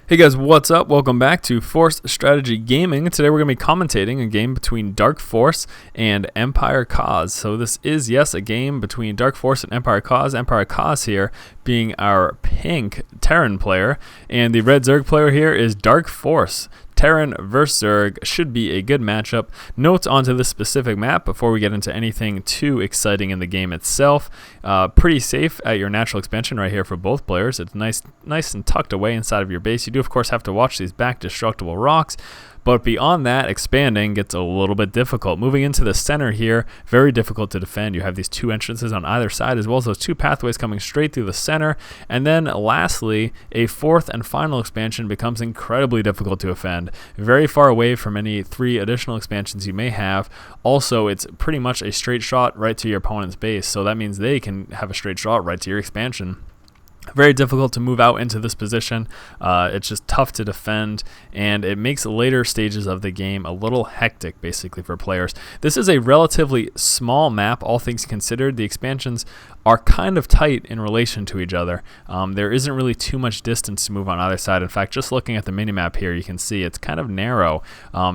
Hey guys, what's up? Welcome back to Force Strategy Gaming. Today we're going to be commentating a game between DarKFoRcE and DarKFoRcE. So this is, yes, a game between DarKFoRcE and DarKFoRcE. DarKFoRcE here being our pink Terran player, and the red Zerg player here is DarKFoRcE. Terran versus Zerg should be a good matchup. Notes onto this specific map before we get into anything too exciting in the game itself. Pretty safe at your natural expansion right here for both players. It's nice and tucked away inside of your base. You do, of course, have to watch these back destructible rocks. But beyond that, expanding gets a little bit difficult. Moving into the center here, very difficult to defend. You have these two entrances on either side, as well as those two pathways coming straight through the center. And then lastly, a fourth and final expansion becomes incredibly difficult to defend. Very far away from any three additional expansions you may have. Also, it's pretty much a straight shot right to your opponent's base. So that means they can have a straight shot right to your expansion. Very difficult to move out into this position. It's just tough to defend, and it makes later stages of the game a little hectic, basically, for players. This is a relatively small map, all things considered. The expansions are kind of tight in relation to each other. There isn't really too much distance to move on either side. In fact, just looking at the minimap here, you can see it's kind of narrow.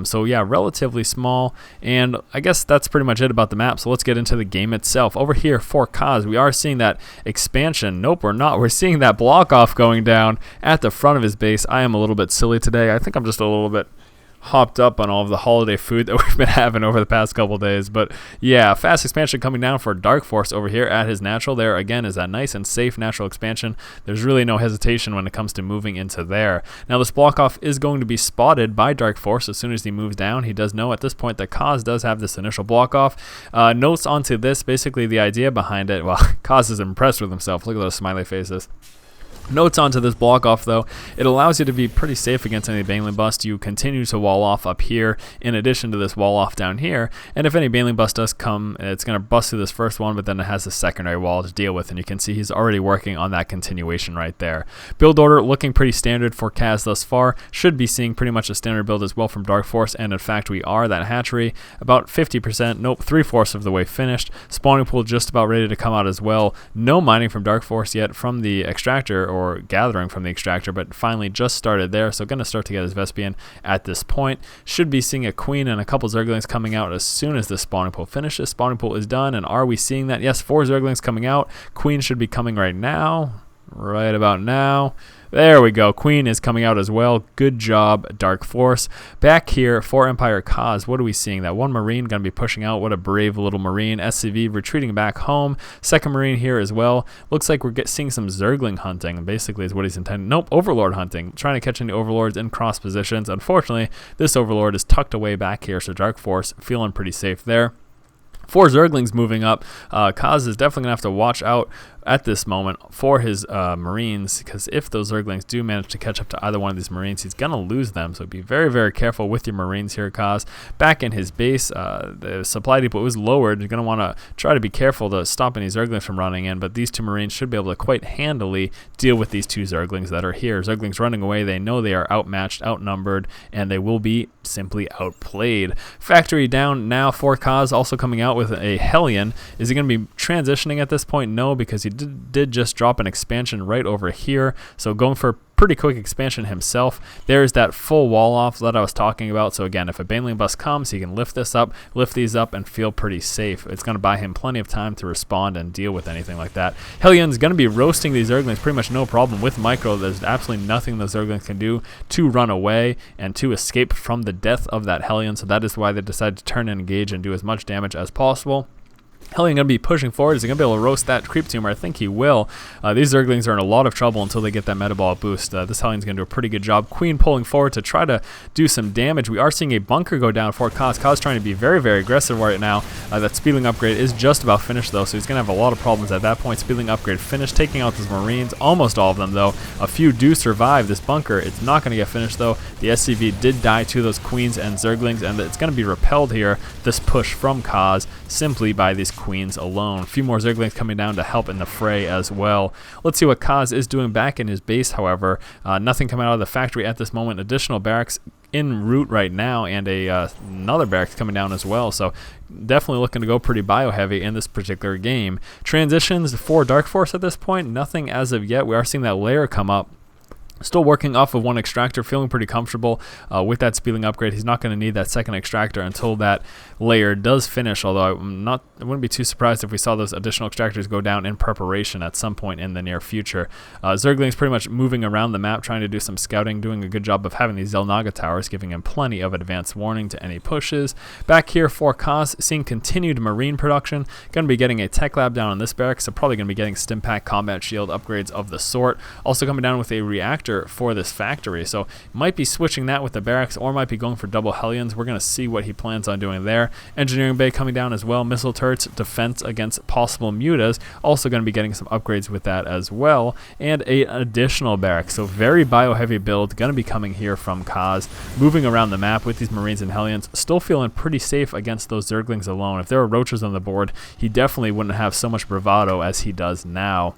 So yeah, relatively small, and I guess that's pretty much it about the map. So let's get into the game itself. Over here for DarKFoRcE, we are seeing that expansion. Nope, we're not. We're seeing that block off going down at the front of his base. I am a little bit silly today. I think I'm just a little bit hopped up on all of the holiday food that we've been having over the past couple days. But yeah, fast expansion coming down for DarKFoRcE over here at his natural. There again is that nice and safe natural expansion. There's really no hesitation when it comes to moving into there. Now this block off is going to be spotted by DarKFoRcE as soon as he moves down. He does know at this point that DarKFoRcE does have this initial block off. Notes onto this, basically the idea behind it. Well, DarKFoRcE is impressed with himself. Look at those smiley faces. Notes onto this block off though, it allows you to be pretty safe against any Baneling bust. You continue to wall off up here in addition to this wall off down here, and if any Baneling bust does come, it's going to bust through this first one, but then it has a secondary wall to deal with, and you can see he's already working on that continuation right there. Build order looking pretty standard for DarKFoRcE thus far. Should be seeing pretty much a standard build as well from DarKFoRcE, and in fact we are. That hatchery about 50%, nope, 3/4 of the way finished. Spawning pool just about ready to come out as well. No mining from DarKFoRcE yet from the extractor, or gathering from the extractor, but finally just started there, so going to start to get his Vespian at this point. Should be seeing a queen and a couple Zerglings coming out as soon as this spawning pool finishes. Spawning pool is done, and are we seeing that? Yes, 4 Zerglings coming out. Queen should be coming right now. Right about now. There we go. Queen is coming out as well. Good job, DarKFoRcE. Back here for DarKFoRcE, what are we seeing? That one Marine going to be pushing out. What a brave little Marine. SCV retreating back home. Second Marine here as well. Looks like we're seeing some Zergling hunting, basically is what he's intending. Nope, Overlord hunting. Trying to catch any Overlords in cross positions. Unfortunately, this Overlord is tucked away back here, so DarKFoRcE feeling pretty safe there. 4 Zerglings moving up. DarKFoRcE is definitely going to have to watch out at this moment for his Marines, because if those Zerglings do manage to catch up to either one of these Marines, he's going to lose them. So be very, very careful with your Marines here, DarKFoRcE. Back in his base, the supply depot is lowered. You're going to want to try to be careful to stop any Zerglings from running in, but these 2 Marines should be able to quite handily deal with these 2 Zerglings that are here. Zerglings running away. They know they are outmatched, outnumbered, and they will be simply outplayed. Factory down now for DarKFoRcE, also coming out with a Hellion. Is he going to be transitioning at this point? No, because he did just drop an expansion right over here, so going for a pretty quick expansion himself. There's that full wall off that I was talking about. So again, if a Baneling bust comes, he can lift these up and feel pretty safe. It's going to buy him plenty of time to respond and deal with anything like that. Hellion's going to be roasting these Zerglings pretty much no problem with micro. There's absolutely nothing the Zerglings can do to run away and to escape from the death of that Hellion, so that is why they decided to turn and engage and do as much damage as possible. Hellion going to be pushing forward. Is he going to be able to roast that creep tumor? I think he will. These Zerglings are in a lot of trouble until they get that metabolic boost. This Hellion's going to do a pretty good job. Queen pulling forward to try to do some damage. We are seeing a bunker go down for DarKFoRcE. DarKFoRcE's trying to be very, very aggressive right now. That speeding upgrade is just about finished, though, so he's going to have a lot of problems at that point. Speeding upgrade finished, taking out those Marines. Almost all of them, though. A few do survive this bunker. It's not going to get finished, though. The SCV did die to those Queens and Zerglings, and it's going to be repelled here, this push from DarKFoRcE, simply by these Queens alone. A few more Zerglings coming down to help in the fray as well. Let's see what DarKFoRcE is doing back in his base, however. Nothing coming out of the factory at this moment. Additional barracks en route right now, and another barracks coming down as well. So definitely looking to go pretty bio-heavy in this particular game. Transitions for DarKFoRcE at this point, nothing as of yet. We are seeing that layer come up. Still working off of one extractor, feeling pretty comfortable with that speeding upgrade. He's not going to need that second extractor until that layer does finish, although I wouldn't be too surprised if we saw those additional extractors go down in preparation at some point in the near future. Zergling's pretty much moving around the map, trying to do some scouting, doing a good job of having these Xel'Naga towers, giving him plenty of advance warning to any pushes. Back here for ForCoz, seeing continued marine production. Going to be getting a tech lab down on this barracks, so probably going to be getting Stimpak, combat shield upgrades of the sort. Also coming down with a reactor for this factory, so might be switching that with the barracks, or might be going for double Hellions. We're going to see what he plans on doing there. Engineering bay coming down as well, missile turrets, defense against possible mutas, also going to be getting some upgrades with that as well, and an additional barracks. So very bio heavy build going to be coming here from Kaz, moving around the map with these Marines and Hellions, still feeling pretty safe against those Zerglings alone. If there were roaches on the board, he definitely wouldn't have so much bravado as he does now.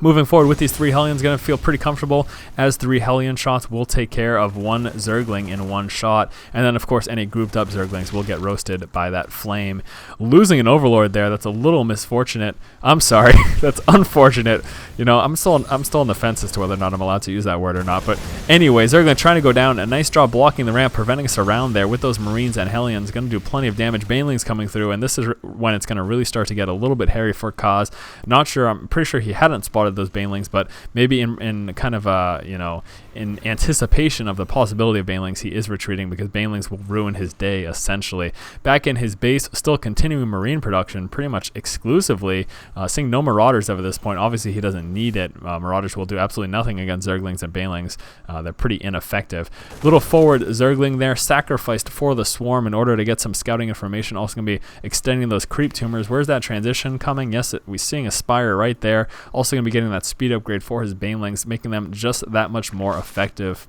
Moving forward with these 3 Hellions, going to feel pretty comfortable, as 3 Hellion shots will take care of 1 Zergling in 1 shot, and then of course any grouped up Zerglings will get roasted by that flame. Losing an Overlord there, that's a little misfortunate. I'm sorry, that's unfortunate. You know, I'm still on the fence as to whether or not I'm allowed to use that word or not, but anyway, Zergling trying to go down, a nice job blocking the ramp, preventing us around there with those Marines and Hellions, going to do plenty of damage. Banelings coming through, and this is when it's going to really start to get a little bit hairy for Kaz. Not sure, I'm pretty sure he hadn't spotted those Banelings, but maybe in kind of you know, in anticipation of the possibility of Banelings, he is retreating because Banelings will ruin his day essentially. Back in his base, still continuing marine production pretty much exclusively, seeing no Marauders over this point. Obviously he doesn't need it. Marauders will do absolutely nothing against Zerglings and Banelings. They're pretty ineffective. Little forward Zergling there, sacrificed for the swarm in order to get some scouting information. Also going to be extending those creep tumors. Where's that transition coming? Yes, we're seeing a Spire right there. Also going to be getting that speed upgrade for his Banelings, making them just that much more effective.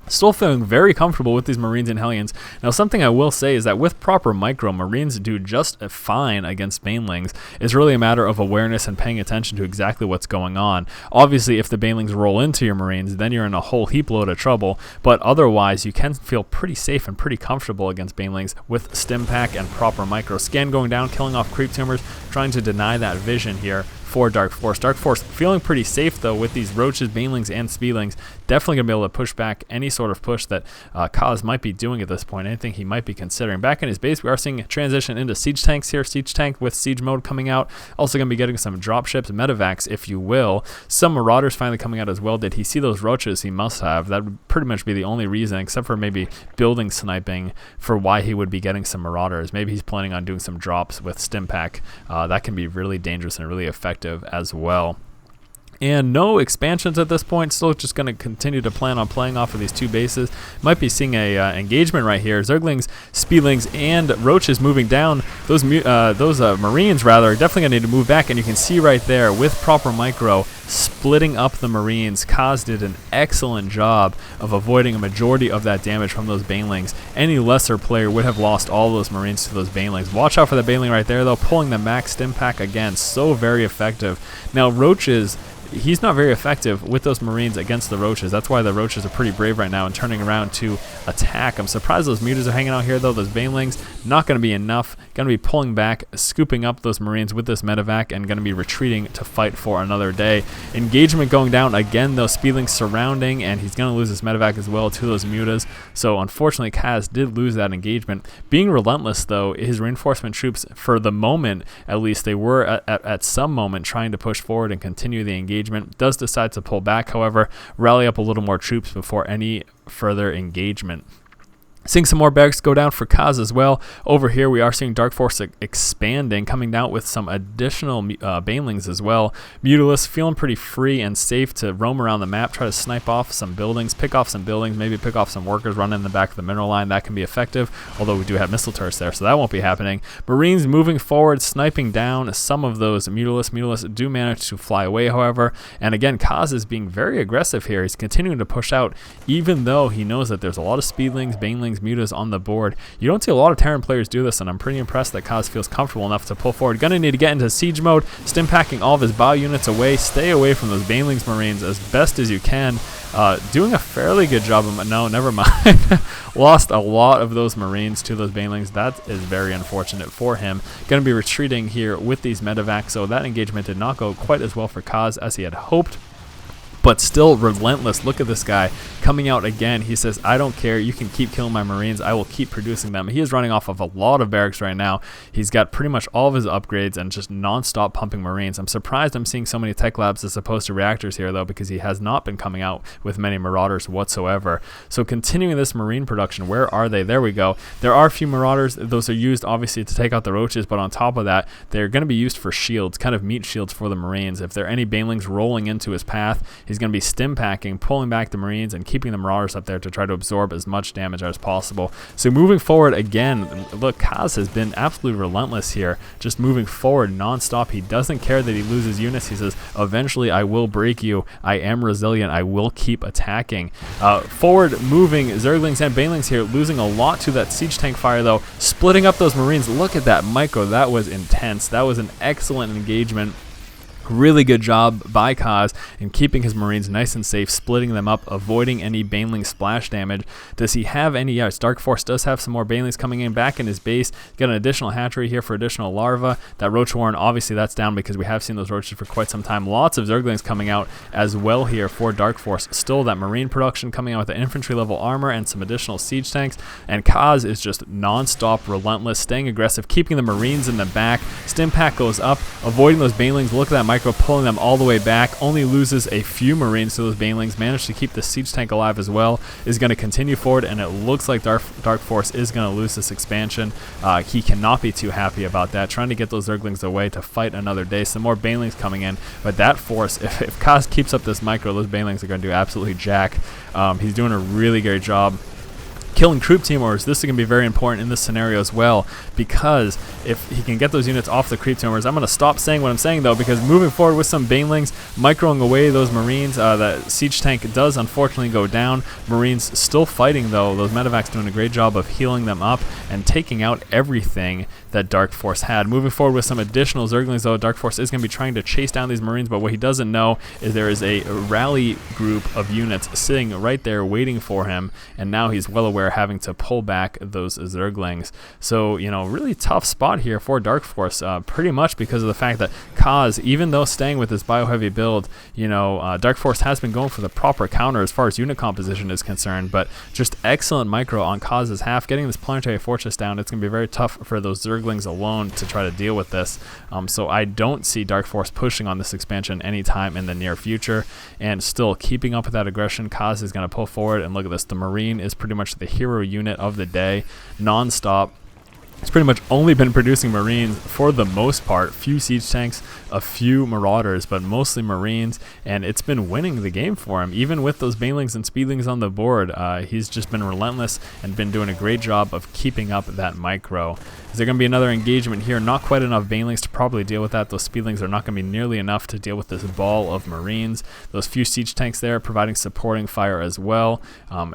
Still feeling very comfortable with these Marines and Hellions. Now, something I will say is that with proper micro, Marines do just fine against Banelings. It's really a matter of awareness and paying attention to exactly what's going on. Obviously, if the Banelings roll into your Marines, then you're in a whole heap load of trouble, but otherwise, you can feel pretty safe and pretty comfortable against Banelings with Stimpak and proper micro. Scan going down, killing off creep tumors, trying to deny that vision here for DarKFoRcE. DarKFoRcE feeling pretty safe though with these roaches, Banelings, and Speedlings. Definitely going to be able to push back any sort of push that Kaz might be doing at this point, anything he might be considering. Back in his base, we are seeing a transition into siege tanks here. Siege tank with siege mode coming out. Also going to be getting some dropships, medevacs if you will. Some Marauders finally coming out as well. Did he see those roaches? He must have. That would pretty much be the only reason, except for maybe building sniping, for why he would be getting some Marauders. Maybe he's planning on doing some drops with Stimpak. That can be really dangerous and really effective as well. And no expansions at this point, still just going to continue to plan on playing off of these 2 bases. Might be seeing a engagement right here. Zerglings, Speedlings, and Roaches moving down. Those Marines, rather, are definitely going to need to move back, and you can see right there, with proper micro, splitting up the Marines. Kaz did an excellent job of avoiding a majority of that damage from those Banelings. Any lesser player would have lost all those Marines to those Banelings. Watch out for the Baneling right there, though, pulling the max Stimpak again. So very effective. Now, Roaches, he's not very effective with those Marines against the Roaches. That's why the Roaches are pretty brave right now and turning around to attack. I'm surprised those Mutas are hanging out here, though. Those Banelings, not going to be enough. Going to be pulling back, scooping up those Marines with this medevac, and going to be retreating to fight for another day. Engagement going down again, though. Speedlings surrounding, and he's going to lose his medevac as well to those Mutas. So, unfortunately, Kaz did lose that engagement. Being relentless, though, his reinforcement troops, for the moment at least, they were at some moment trying to push forward and continue the engagement. Does decide to pull back, however, rally up a little more troops before any further engagement. Seeing some more barracks go down for Kaz as well. Over here, we are seeing DarKFoRcE expanding, coming down with some additional Banelings as well. Mutalisk feeling pretty free and safe to roam around the map, try to snipe off some buildings, pick off some buildings, maybe pick off some workers running in the back of the mineral line. That can be effective, although we do have missile turrets there, so that won't be happening. Marines moving forward, sniping down some of those Mutalisk. Mutalisk do manage to fly away, however. And again, Kaz is being very aggressive here. He's continuing to push out, even though he knows that there's a lot of Speedlings, Banelings, Mutas on the board. You don't see a lot of Terran players do this, and I'm pretty impressed that Kaz feels comfortable enough to pull forward. Gonna need to get into siege mode, Stimpacking all of his bio units away, stay away from those Banelings Marines as best as you can. Doing a fairly good job of, no, never mind. Lost a lot of those Marines to those Banelings. That is very unfortunate for him. Gonna be retreating here with these medevacs, so that engagement did not go quite as well for Kaz as he had hoped. but still relentless. Look at this guy coming out again. He says, I don't care, you can keep killing my Marines, I will keep producing them. He is running off of a lot of barracks right now. He's got pretty much all of his upgrades and just non-stop pumping Marines. I'm surprised I'm seeing so many tech labs as opposed to reactors here, though, because he has not been coming out with many Marauders whatsoever. So continuing this Marine production, where are they? There we go. There are a few Marauders. Those are used obviously to take out the roaches, but on top of that, they're going to be used for shields, kind of meat shields for the Marines. If there are any banelings rolling into his path, he's going to be stim packing, pulling back the Marines and keeping the Marauders up there to try to absorb as much damage as possible. So moving forward again, look, Kaz has been absolutely relentless here, just moving forward non-stop. He doesn't care that he loses units. He says, eventually I will break you. I am resilient. I will keep attacking. Forward moving Zerglings and banelings here, losing a lot to that siege tank fire, though, splitting up those Marines. Look at that micro. That was intense. That was an excellent engagement. Really good job by Kaz in keeping his Marines nice and safe, splitting them up, avoiding any baneling splash damage. Does he have any? Yes, DarKFoRcE does have some more banelings coming in back in his base. He's got an additional hatchery here for additional larvae. That roach warren, obviously that's down because we have seen those roaches for quite some time. Lots of Zerglings coming out as well here for DarKFoRcE. Still that Marine production coming out with the infantry level armor and some additional siege tanks. And Kaz is just non-stop relentless, staying aggressive, keeping the Marines in the back. Stim pack goes up, avoiding those banelings. Look at that micro, pulling them all the way back. Only loses a few Marines to those banelings. Managed to keep the siege tank alive as well. Is going to continue forward, and it looks like DarKFoRcE is going to lose this expansion. He cannot be too happy about that. Trying to get those Zerglings away to fight another day. Some more banelings coming in, but that force, if Kaz keeps up this micro, those banelings are going to do absolutely jack. He's doing a really great job killing troop team orders. This is going to be very important in this scenario as well, because if he can get those units off the creep team orders, I'm going to stop saying what I'm saying though, because moving forward with some banelings, microing away those Marines, that siege tank does unfortunately go down. Marines still fighting though. Those medevacs doing a great job of healing them up and taking out everything that DarKFoRcE had. Moving forward with some additional Zerglings though, DarKFoRcE is going to be trying to chase down these Marines, but what he doesn't know is there is a rally group of units sitting right there waiting for him, and now he's well aware having to pull back those Zerglings. So, you know, really tough spot here for DarKFoRcE, pretty much because of the fact that Kaz, even though staying with his bioheavy build, you know, DarKFoRcE has been going for the proper counter as far as unit composition is concerned, but just excellent micro on Kaz's half. Getting this planetary fortress down, it's going to be very tough for those Zerglings alone to try to deal with this. So I don't see DarKFoRcE pushing on this expansion anytime in the near future, and still keeping up with that aggression. Kaz is going to pull forward, and look at this. The Marine is pretty much the hero unit of the day, non-stop. It's pretty much only been producing Marines for the most part. Few siege tanks, a few Marauders, but mostly Marines, and it's been winning the game for him. Even with those banelings and speedlings on the board, he's just been relentless and been doing a great job of keeping up that micro. Is there going to be another engagement here? Not quite enough banelings to probably deal with that. Those speedlings are not going to be nearly enough to deal with this ball of Marines. Those few siege tanks there providing supporting fire as well.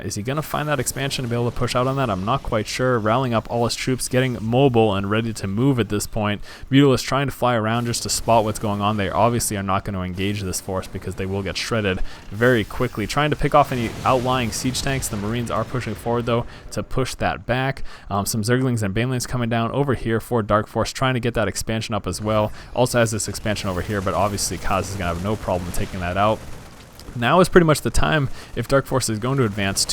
Is he going to find that expansion to be able to push out on that? I'm not quite sure. Rallying up all his troops, getting mobile and ready to move at this point. Mutalisk trying to fly around just to spot what's going on. They obviously are not going to engage this force because they will get shredded very quickly. Trying to pick off any outlying siege tanks. The Marines are pushing forward though to push that back. Some Zerglings and banelings coming down over here for DarKFoRcE, trying to get that expansion up as well. Also has this expansion over here, but obviously Kaz is going to have no problem taking that out. Now is pretty much the time, if DarKFoRcE is going to advance,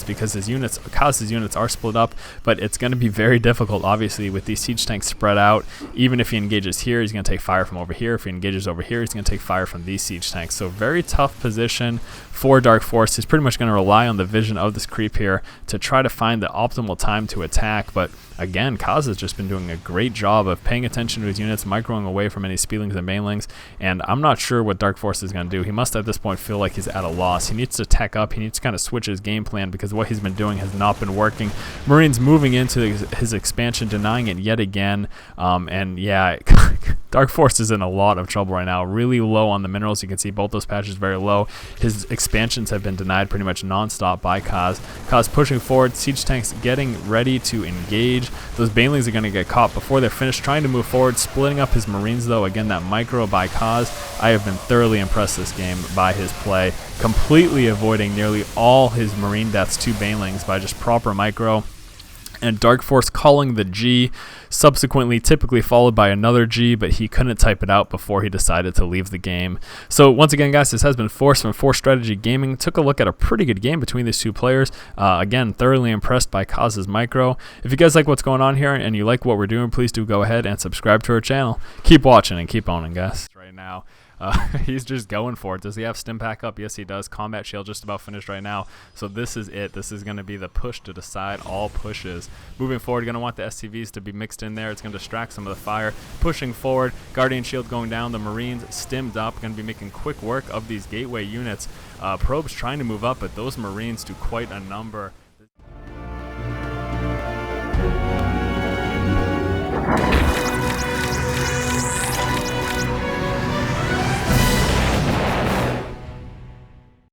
because his units, Kaz's units are split up, but it's going to be very difficult, obviously, with these siege tanks spread out. Even if he engages here, he's going to take fire from over here. If he engages over here, he's going to take fire from these siege tanks. So very tough position for DarKFoRcE. He's pretty much going to rely on the vision of this creep here to try to find the optimal time to attack, but again, Kaz has just been doing a great job of paying attention to his units, microing away from any speedlings and banelings, and I'm not sure what DarKFoRcE is going to do. He must at this point feel like he's at a loss. He needs to tech up. He needs to kind of switch his game plan because what he's been doing has not been working. Marines moving into his expansion, denying it yet again, and yeah, DarKFoRcE is in a lot of trouble right now. Really low on the minerals. You can see both those patches very low. His expansions have been denied pretty much non-stop by Kaz. Kaz pushing forward. Siege tanks getting ready to engage. Those banelings are going to get caught before they're finished, trying to move forward, splitting up his Marines though. Again, that micro by Kaz. I have been thoroughly impressed this game by his play, completely avoiding nearly all his Marine deaths to banelings by just proper micro. and DarKFoRcE calling the G, subsequently typically followed by another G, but he couldn't type it out before he decided to leave the game. So once again, guys, this has been Force from Force Strategy Gaming. Took a look at a pretty good game between these two players. Again, thoroughly impressed by Kaz's micro. If you guys like what's going on here and you like what we're doing, please do go ahead and subscribe to our channel. Keep watching and keep owning, guys. Right now, he's just going for it. Does he have stim pack up? Yes, he does. Combat shield just about finished right now. So this is it. This is going to be the push to decide all pushes. Moving forward, going to want the SCVs to be mixed in there. It's going to distract some of the fire. Pushing forward, Guardian shield going down. The Marines stimmed up. Going to be making quick work of these gateway units. Probes trying to move up, but those Marines do quite a number.